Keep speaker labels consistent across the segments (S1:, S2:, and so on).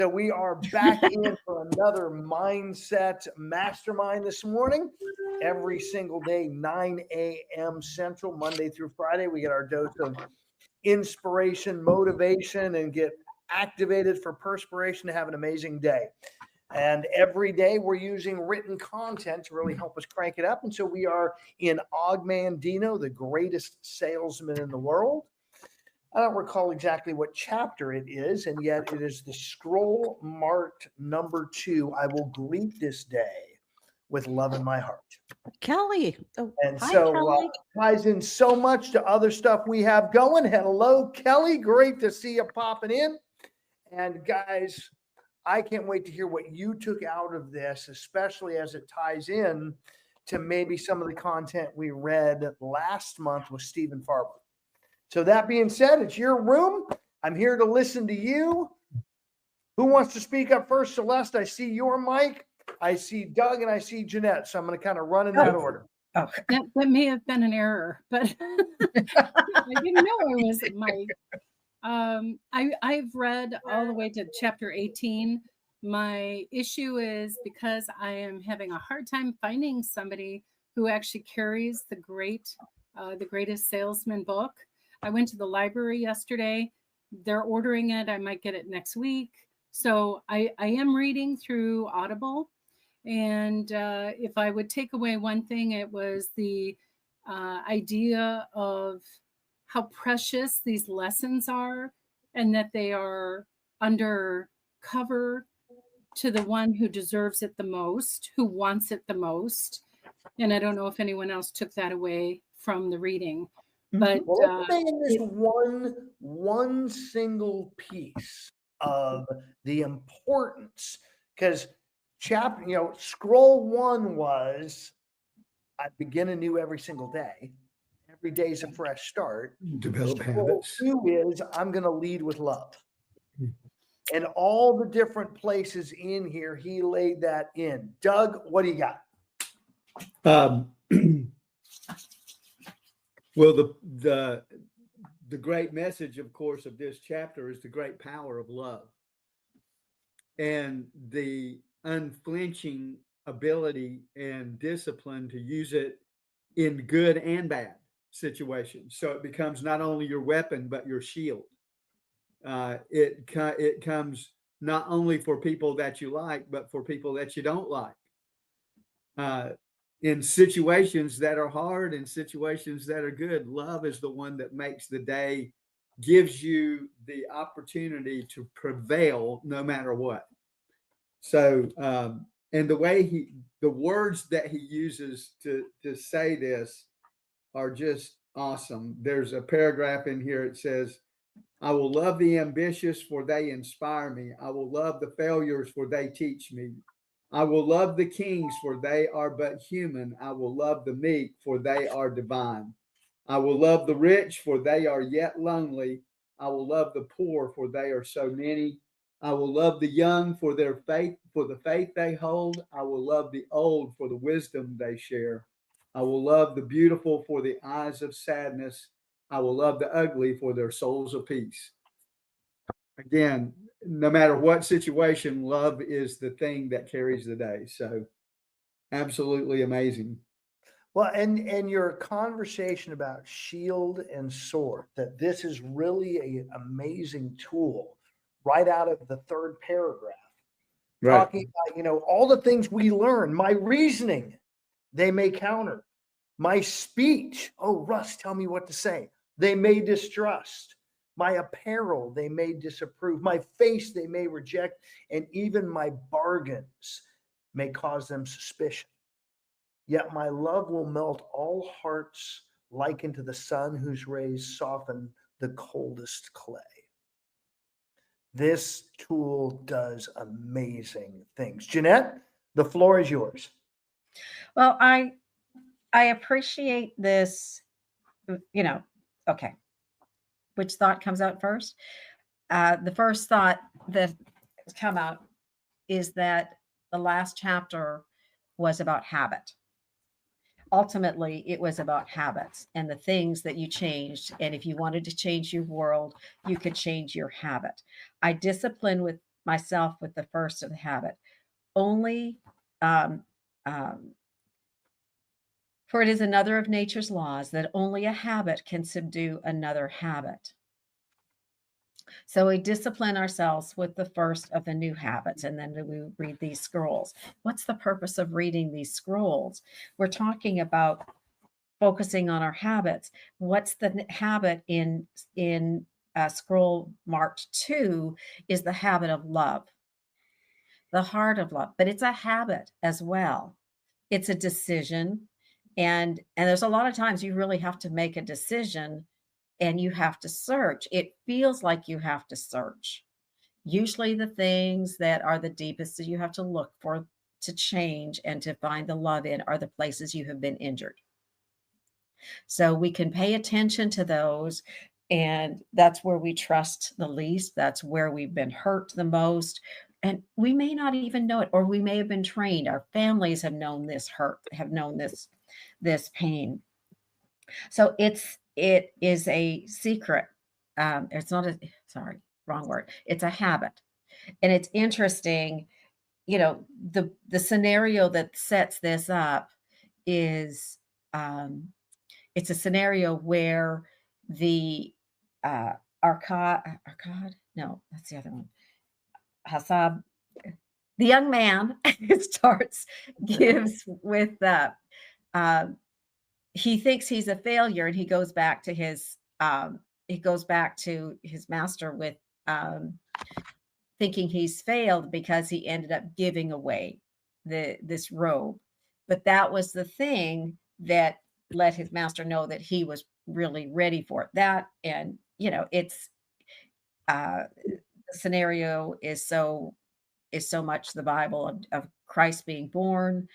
S1: So we are back in for another Mindset Mastermind this morning. Every single day, 9 a.m. Central, Monday through Friday, we get our dose of inspiration, motivation, and get activated for perspiration to have an amazing day. And every day we're using written content to really help us crank it up. And so we are in Og Mandino, the greatest salesman in the world. I don't recall exactly what chapter it is, and yet it is the scroll marked number 2. I will greet this day with love in my heart.
S2: Kelly.
S1: And so ties in so much to other stuff we have going. Hello, Kelly. Great to see you popping in. And guys, I can't wait to hear what you took out of this, especially as it ties in to maybe some of the content we read last month with Stephen Farber. So that being said, it's your room. I'm here to listen to you. Who wants to speak up first? Celeste, I see your mic. I see Doug and I see Jeanette. So I'm going to kind of run in that order.
S3: Oh, that may have been an error, but I didn't know I was Mike. I've read all the way to chapter 18. My issue is because I am having a hard time finding somebody who actually carries the greatest salesman book. I went to the library yesterday. They're ordering it. I might get it next week. So I am reading through Audible. And if I would take away one thing, it was the idea of how precious these lessons are and that they are undercover to the one who deserves it the most, who wants it the most. And I don't know if anyone else took that away from the reading. But
S1: let's say in this one single piece of the importance, because scroll 1 was I begin anew every single day. Every day is a fresh start.
S4: Develop
S1: Scroll
S4: habits.
S1: 2 is I'm going to lead with love. And all the different places in here, he laid that in. Doug, what do you got?
S4: Well, the great message, of course, of this chapter is the great power of love and the unflinching ability and discipline to use it in good and bad situations. So it becomes not only your weapon, but your shield. It comes not only for people that you like, but for people that you don't like. In situations that are hard and situations that are good, love is the one that makes the day, gives you the opportunity to prevail no matter what. So, and the words that he uses to say this are just awesome. There's a paragraph in here. It says, I will love the ambitious for they inspire me. I will love the failures for they teach me. I will love the kings for they are but human. I will love the meek for they are divine. I will love the rich for they are yet lonely. I will love the poor for they are so many. I will love the young for their faith, for the faith they hold. I will love the old for the wisdom they share. I will love the beautiful for the eyes of sadness. I will love the ugly for their souls of peace. Again, no matter what situation, love is the thing that carries the day. So absolutely amazing.
S1: Well, and your conversation about shield and sword, that this is really an amazing tool right out of the 3rd paragraph. Right. Talking about, all the things we learn, my reasoning, they may counter. My speech, oh, Russ, tell me what to say. They may distrust. My apparel, they may disapprove. My face, they may reject. And even my bargains may cause them suspicion. Yet my love will melt all hearts like into the sun whose rays soften the coldest clay. This tool does amazing things. Jeanette, the floor is yours.
S2: Well, I appreciate this, okay. Which thought comes out first? The first thought that has come out is that the last chapter was about habit. Ultimately, it was about habits and the things that you changed. And if you wanted to change your world, you could change your habit. I discipline with myself with the first of the habit. Only, um, um, for it is another of nature's laws that only a habit can subdue another habit. So we discipline ourselves with the first of the new habits, and then we read these scrolls. What's the purpose of reading these scrolls? We're talking about focusing on our habits. What's the habit in scroll marked 2 is the habit of love, the heart of love, but it's a habit as well. It's a decision, and there's a lot of times you really have to make a decision and you have to search. It feels like you have to search. Usually the things that are the deepest that you have to look for to change and to find the love in are the places you have been injured. So we can pay attention to those, and that's where we trust the least. That's where we've been hurt the most. And we may not even know it, or we may have been trained. Our families have known this hurt, have known this pain. So it is a secret. It's not a sorry, wrong word. It's a habit. And it's interesting, the scenario that sets this up is it's a scenario where the Arcad, no, that's the other one. Hassab, the young man gives with he thinks he's a failure, and he goes back to his master with thinking he's failed because he ended up giving away this robe. But that was the thing that let his master know that he was really ready for it. That, and it's the scenario is so much the Bible of Christ being born,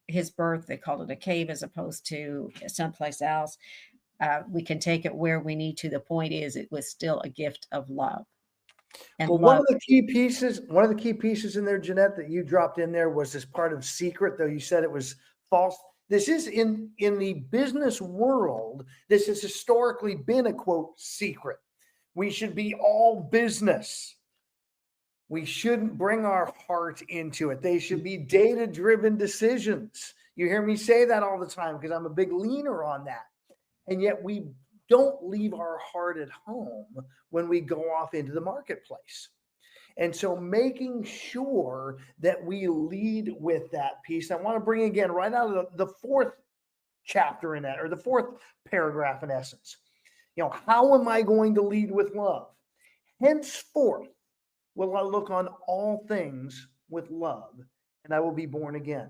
S2: his birth. They called it a cave as opposed to someplace else. We can take it where we need to. The point is, it was still a gift of love. And
S1: well,
S2: love.
S1: one of the key pieces in there, Jeanette, that you dropped in there was this part of secret, though you said it was false. This is in the business world. This has historically been a quote secret. We should be all business. We shouldn't bring our heart into it. They should be data-driven decisions. You hear me say that all the time because I'm a big leaner on that. And yet we don't leave our heart at home when we go off into the marketplace. And so making sure that we lead with that piece. I want to bring again right out of the fourth chapter in that, or the fourth paragraph in essence. How am I going to lead with love? Henceforth will I look on all things with love, and I will be born again.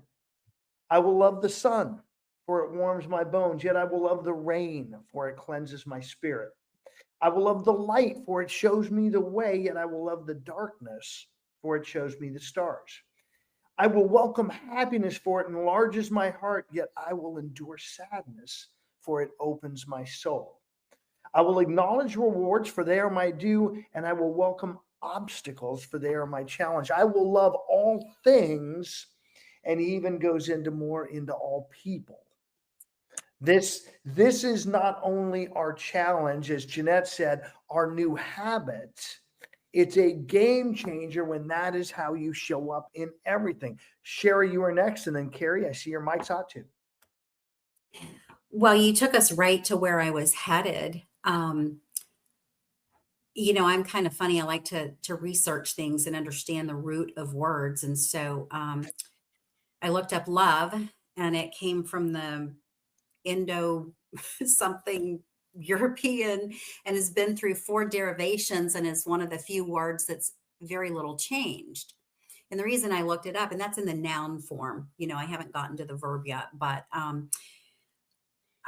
S1: I will love the sun, for it warms my bones, yet I will love the rain, for it cleanses my spirit. I will love the light, for it shows me the way, yet I will love the darkness, for it shows me the stars. I will welcome happiness, for it enlarges my heart, yet I will endure sadness, for it opens my soul. I will acknowledge rewards, for they are my due, and I will welcome obstacles, for they are my challenge. I will love all things, and he even goes into all people. This is not only our challenge, as Jeanette said, our new habit. It's a game changer when that is how you show up in everything. Sherry, you are next, and then Carrie, I see your mic's hot too.
S5: Well, you took us right to where I was headed. I'm kind of funny. I like to research things and understand the root of words. And so I looked up love, and it came from the Indo something European, and has been through 4 derivations, and is one of the few words that's very little changed. And the reason I looked it up, and that's in the noun form, I haven't gotten to the verb yet, but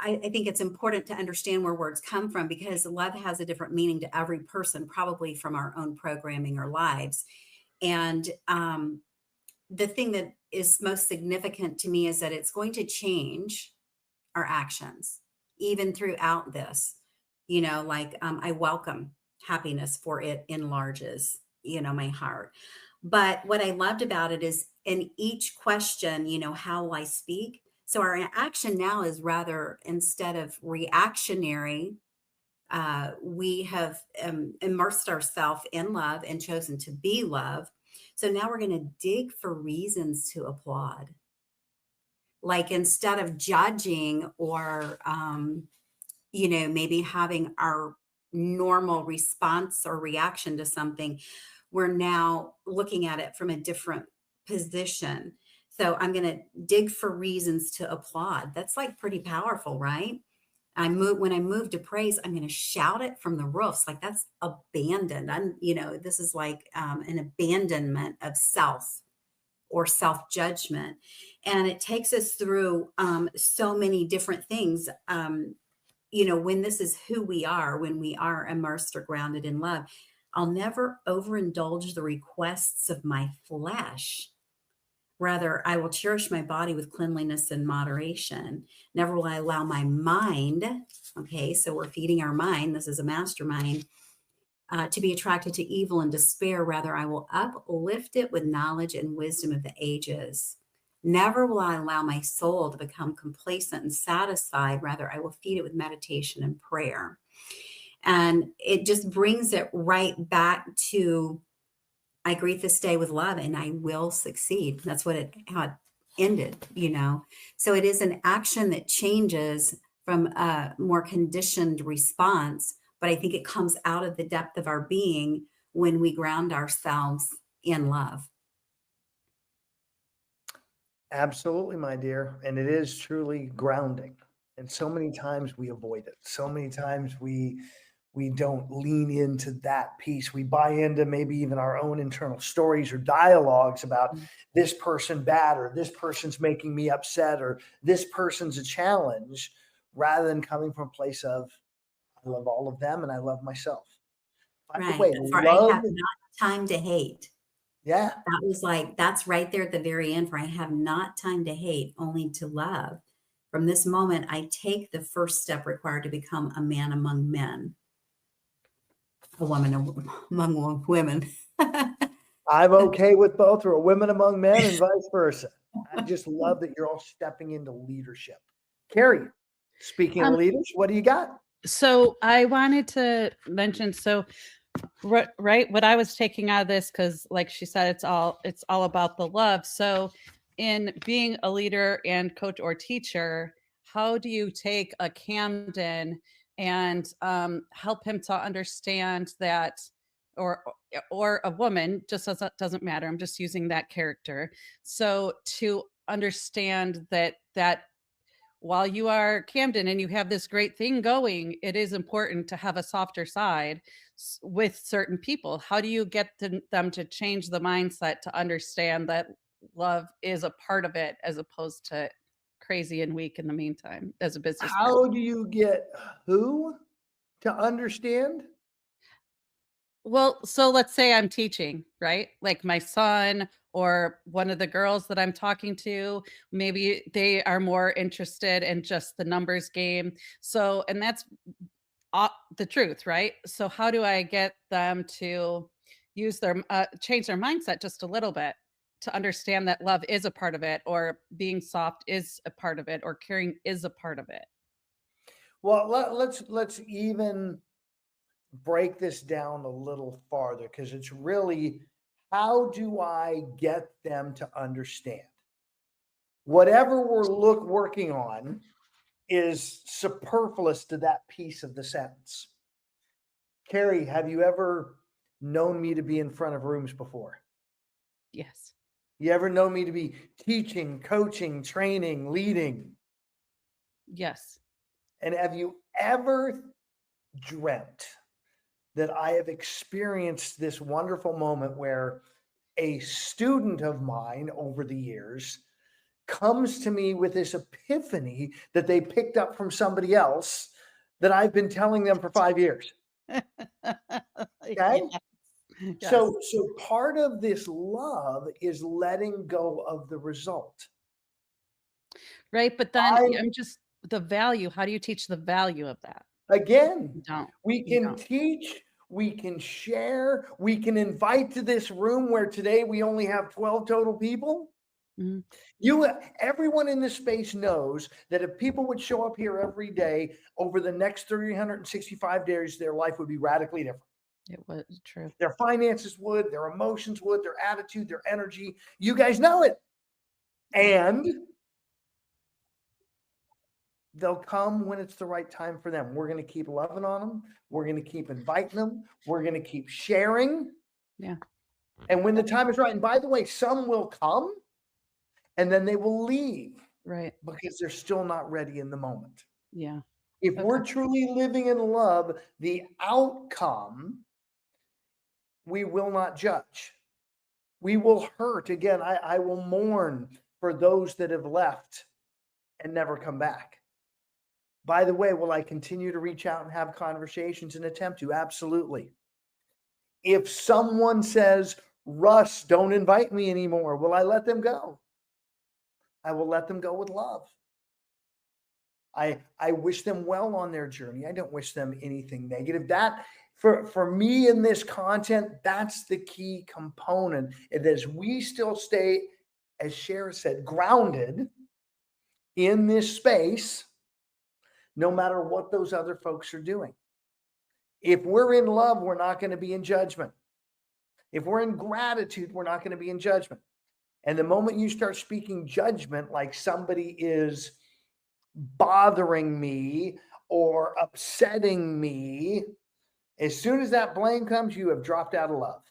S5: I think it's important to understand where words come from, because love has a different meaning to every person, probably from our own programming or lives. And the thing that is most significant to me is that it's going to change our actions, even throughout this. I welcome happiness, for it enlarges, my heart. But what I loved about it is in each question, how will I speak? So our action now is rather, instead of reactionary, We have immersed ourselves in love and chosen to be love. So now we're going to dig for reasons to applaud. Like instead of judging or, maybe having our normal response or reaction to something, we're now looking at it from a different position. So I'm going to dig for reasons to applaud. That's like pretty powerful, right? When I move to praise, I'm going to shout it from the roofs. Like that's abandoned. This is like an abandonment of self or self-judgment. And it takes us through so many different things. When this is who we are, when we are immersed or grounded in love, I'll never overindulge the requests of my flesh. Rather, I will cherish my body with cleanliness and moderation. Never will I allow my mind, okay, so we're feeding our mind, this is a mastermind, to be attracted to evil and despair. Rather, I will uplift it with knowledge and wisdom of the ages. Never will I allow my soul to become complacent and satisfied. Rather, I will feed it with meditation and prayer. And it just brings it right back to, I greet this day with love and I will succeed. That's how it ended, So it is an action that changes from a more conditioned response, but I think it comes out of the depth of our being when we ground ourselves in love.
S1: Absolutely, my dear. And it is truly grounding. And so many times we avoid it. So many times we don't lean into that piece. We buy into maybe even our own internal stories or dialogues about this person bad, or this person's making me upset, or this person's a challenge, rather than coming from a place of, I love all of them and I love myself. By the way,
S5: For I have not time to hate.
S1: Yeah.
S5: That was that's right there at the very end, for I have not time to hate, only to love. From this moment, I take the first step required to become a man among men. A woman among women.
S1: I'm okay with both, or a women among men and vice versa. I just love that you're all stepping into leadership. Carrie, speaking of leaders, what do you got?
S6: So I wanted to mention, right, what I was taking out of this, because like she said, it's all about the love. So in being a leader and coach or teacher, how do you take a Camden and help him to understand that, or a woman, just doesn't matter, I'm just using that character, so to understand that while you are Camden and you have this great thing going, it is important to have a softer side with certain people. How do you get them to change the mindset to understand that love is a part of it, as opposed to crazy and weak in the meantime as a business
S1: How
S6: person?
S1: do you get who to understand?
S6: Well, so let's say I'm teaching, right? Like my son or one of the girls that I'm talking to, maybe they are more interested in just the numbers game. So, and that's the truth, right? So, how do I get them to use change their mindset just a little bit to understand that love is a part of it, or being soft is a part of it, or caring is a part of it?
S1: Well, let's even break this down a little farther, because it's really, how do I get them to understand? Whatever we're working on is superfluous to that piece of the sentence. Carrie, have you ever known me to be in front of rooms before?
S6: Yes.
S1: You ever known me to be teaching, coaching, training, leading?
S6: Yes.
S1: And have you ever dreamt that I have experienced this wonderful moment where a student of mine over the years comes to me with this epiphany that they picked up from somebody else that I've been telling them for 5 years? Okay.
S6: Yes.
S1: So part of this love is letting go of the result.
S6: Right. But then I'm just the value. How do you teach the value of that?
S1: Again,
S6: You don't.
S1: we can teach, we can share, we can invite to this room where today we only have 12 total people.
S6: Mhm.
S1: Everyone in this space knows that if people would show up here every day over the next 365 days, their life would be radically different.
S6: It was true.
S1: Their finances would, their emotions would, their attitude, their energy. You guys know it. And they'll come when it's the right time for them. We're going to keep loving on them. We're going to keep inviting them. We're going to keep sharing.
S6: Yeah.
S1: And when the time is right, and by the way, some will come and then they will leave
S6: Right.
S1: because they're still not ready in the moment.
S6: Yeah.
S1: If we're truly living in love, the outcome, we will not judge. We will hurt. Again, I will mourn for those that have left and never come back. By the way, will I continue to reach out and have conversations and attempt to? Absolutely. If someone says, Russ, don't invite me anymore, will I let them go? I will let them go with love. I wish them well on their journey. I don't wish them anything negative. That for me in this content, that's the key component. And as we still stay, as Shara said, grounded in this space, no matter what those other folks are doing. If we're in love, we're not going to be in judgment. If we're in gratitude, we're not going to be in judgment. And the moment you start speaking judgment, like somebody is bothering me or upsetting me, as soon as that blame comes, you have dropped out of love.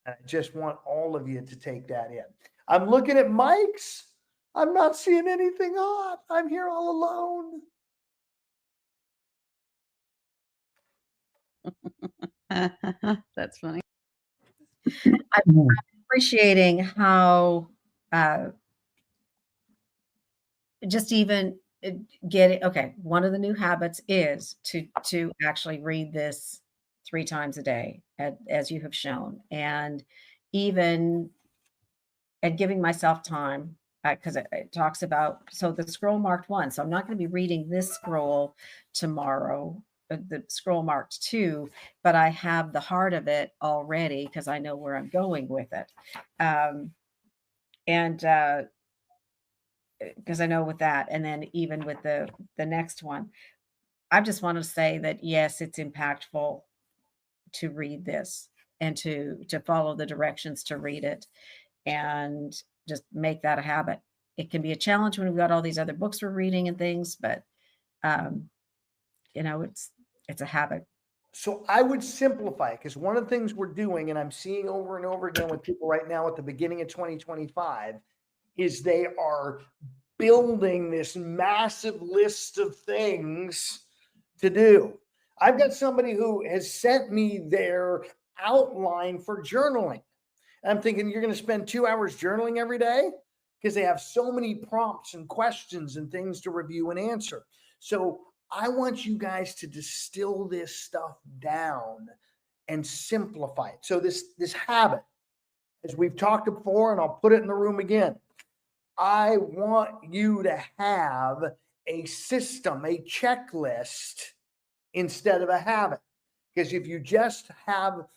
S1: And I just want all of you to take that in. I'm looking at mics. I'm not seeing anything odd. I'm here all alone.
S6: That's funny.
S2: I'm appreciating how just even getting, okay, one of the new habits is to actually read this 3 times a day, as you have shown, and even and giving myself time, because it talks about, so the scroll marked 1, so I'm not going to be reading this scroll tomorrow, the scroll marked 2, but I have the heart of it already because I know where I'm going with it. And because I know with that, and then even with the next one, I just want to say that yes, it's impactful to read this and to follow the directions to read it, and just make that a habit. It can be a challenge when we've got all these other books we're reading and things, but it's a habit.
S1: So I would simplify it, because one of the things we're doing, and I'm seeing over and over again with people right now at the beginning of 2025, is they are building this massive list of things to do. I've got somebody who has sent me their outline for journaling. I'm thinking, you're going to spend 2 hours journaling every day? Because they have so many prompts and questions and things to review and answer. So I want you guys to distill this stuff down and simplify it. So this habit, as we've talked before, and I'll put it in the room again, I want you to have a system, a checklist, instead of a habit. Because if you just have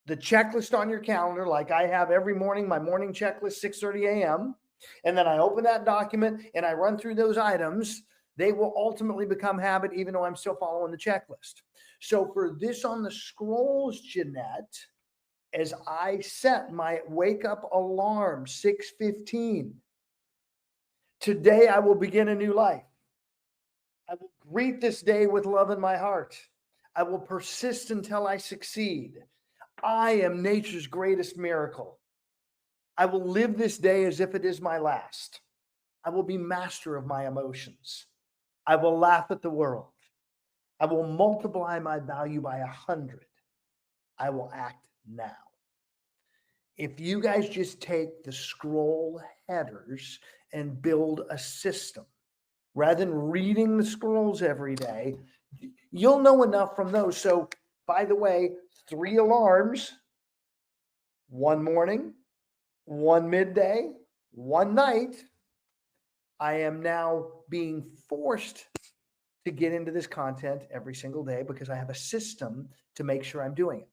S1: the checklist on your calendar, like I have every morning, my morning checklist, 6:30 a.m., and then I open that document and I run through those items, they will ultimately become habit, even though I'm still following the checklist. So for this on the scrolls, Jeanette, as I set my wake up alarm, 6:15, today I will begin a new life. I will greet this day with love in my heart. I will persist until I succeed. I am nature's greatest miracle. I will live this day as if it is my last. I will be master of my emotions. I will laugh at the world. I will multiply my value by 100. I will act now. If you guys just take the scroll headers and build a system, rather than reading the scrolls every day, you'll know enough from those. So, by the way, 3 alarms, 1 morning, 1 midday, 1 night. I am now being forced to get into this content every single day because I have a system to make sure I'm doing it.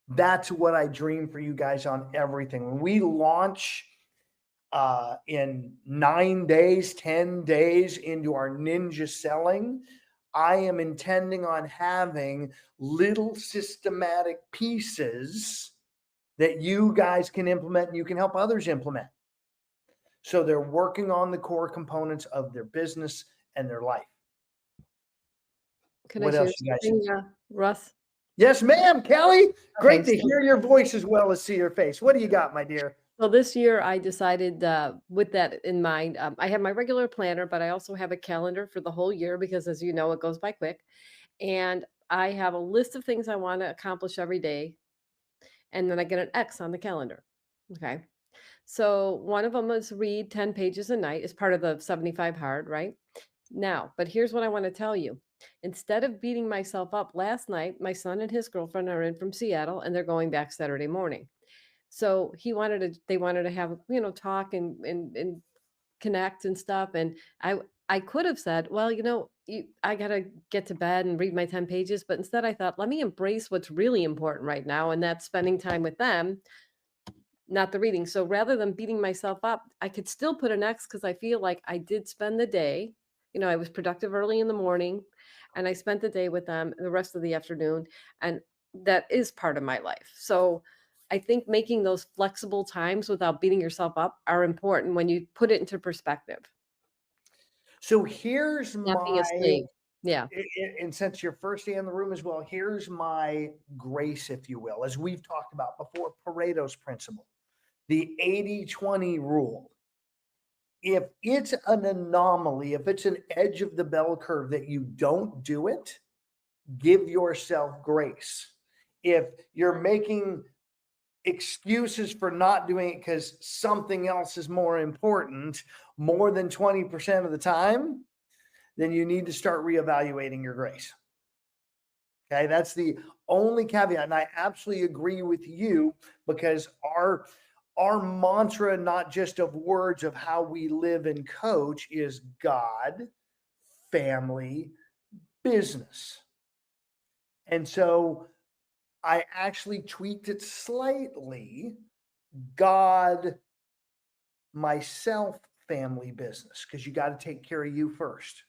S1: That's what I dream for you guys on everything. When we launch in 9 days, 10 days into our ninja selling, I am intending on having little systematic pieces that you guys can implement and you can help others implement. So they're working on the core components of their business and their life.
S7: Can
S1: What
S7: I share
S1: else you guys
S7: something,
S1: think?
S7: Russ?
S1: Yes, ma'am, Kelly. Great
S7: Okay,
S1: to
S7: so-
S1: hear your voice as well as see your face. What do you got, my dear?
S7: So this year I decided with that in mind, I have my regular planner, but I also have a calendar for the whole year because as you know, it goes by quick. And I have a list of things I want to accomplish every day. And then I get an X on the calendar. Okay. So one of them is read 10 pages a night as part of the 75 hard, right? Now, but here's what I want to tell you. Instead of beating myself up last night, my son and his girlfriend are in from Seattle and they're going back Saturday morning. So they wanted to have, talk and connect and stuff. And I could have said, well, I got to get to bed and read my 10 pages. But instead I thought, let me embrace what's really important right now. And that's spending time with them, not the reading. So rather than beating myself up, I could still put an X because I feel like I did spend the day. I was productive early in the morning and I spent the day with them the rest of the afternoon. And that is part of my life. So I think making those flexible times without beating yourself up are important when you put it into perspective.
S1: So here's
S7: Not being a
S1: my,
S7: slave. Yeah.
S1: and since you're first in the room as well, here's my grace, if you will, as we've talked about before, Pareto's principle, the 80-20 rule. If it's an anomaly, if it's an edge of the bell curve that you don't do it, give yourself grace. If you're making excuses for not doing it because something else is more important more than 20% of the time, then you need to start reevaluating your grace. Okay, that's the only caveat. And I absolutely agree with you because our mantra, not just of words of how we live and coach, is God, family, business. And so I actually tweaked it slightly. God, myself, family, business, because you got to take care of you first.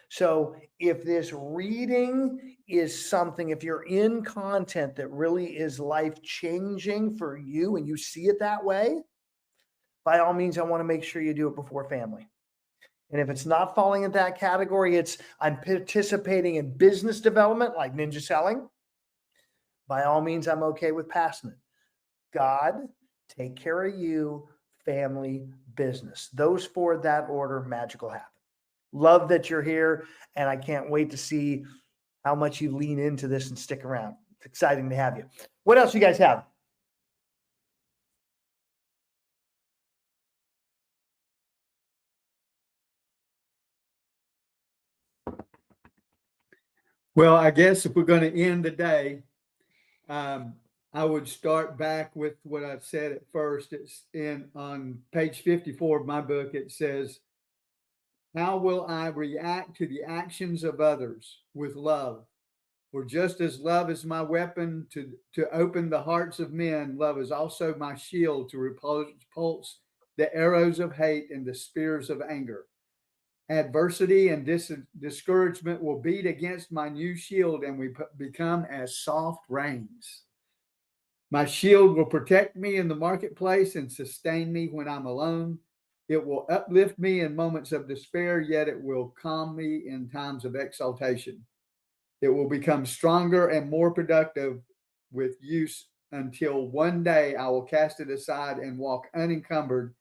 S1: So if this reading is something, if you're in content that really is life changing for you and you see it that way, by all means, I want to make sure you do it before family. And if it's not falling in that category, I'm participating in business development like ninja selling. By all means, I'm okay with passing it. God, take care of you, family, business. Those four, that order, magic will happen. Love that you're here, and I can't wait to see how much you lean into this and stick around. It's exciting to have you. What else you guys have?
S4: Well, I guess if we're going to end the day, I would start back with what I said at first. It's on page 54 of my book. It says, how will I react to the actions of others with love? For just as love is my weapon to open the hearts of men, love is also my shield to repulse the arrows of hate and the spears of anger. Adversity and discouragement will beat against my new shield, and we become as soft rains. My shield will protect me in the marketplace and sustain me when I'm alone. It will uplift me in moments of despair, yet it will calm me in times of exaltation. It will become stronger and more productive with use until one day I will cast it aside and walk unencumbered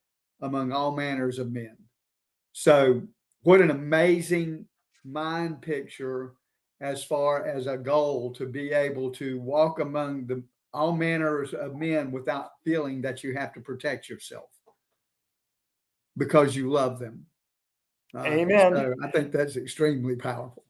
S4: among all manners of men. So, what an amazing mind picture as far as a goal to be able to walk among all manners of men without feeling that you have to protect yourself because you love them.
S1: Amen.
S4: So I think that's extremely powerful.